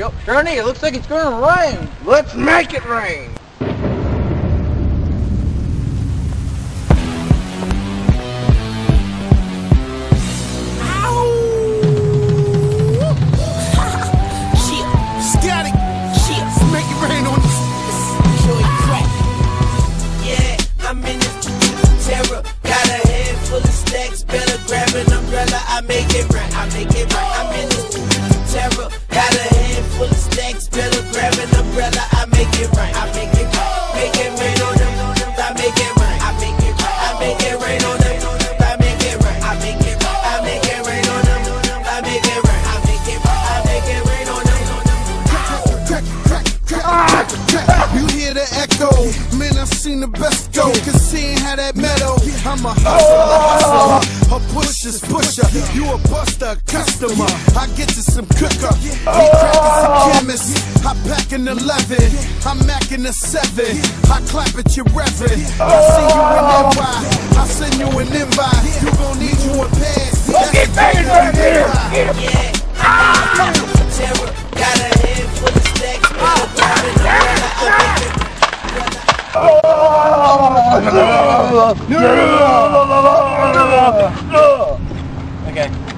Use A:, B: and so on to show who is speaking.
A: Yep, Journey, it looks like it's gonna rain. Let's make it rain.
B: I make it right, I make it right. I'm in this terror. Got a handful of stacks, better grab an umbrella. I make it right, I make it right. Make it rain on them, I make it right, I make it right. I make it rain on them, I make it right, I make it right. I make it rain on them, I make it right, I make it right. I make it rain on them.
C: You hear the echo, man, I've seen the best go. Cause seeing how that metal, I'm a hustler, a pusher's pusher. You a buster, customer. I get you some cooker. He crackers and chemists. I pack an 11. I'm macking a 7. I clap at your reverend. I see you in NY. I send you an invite. You gon' need you a pass.
A: Get back right here.
B: Yeah. Terror. Got a handful of stacks.
A: Okay.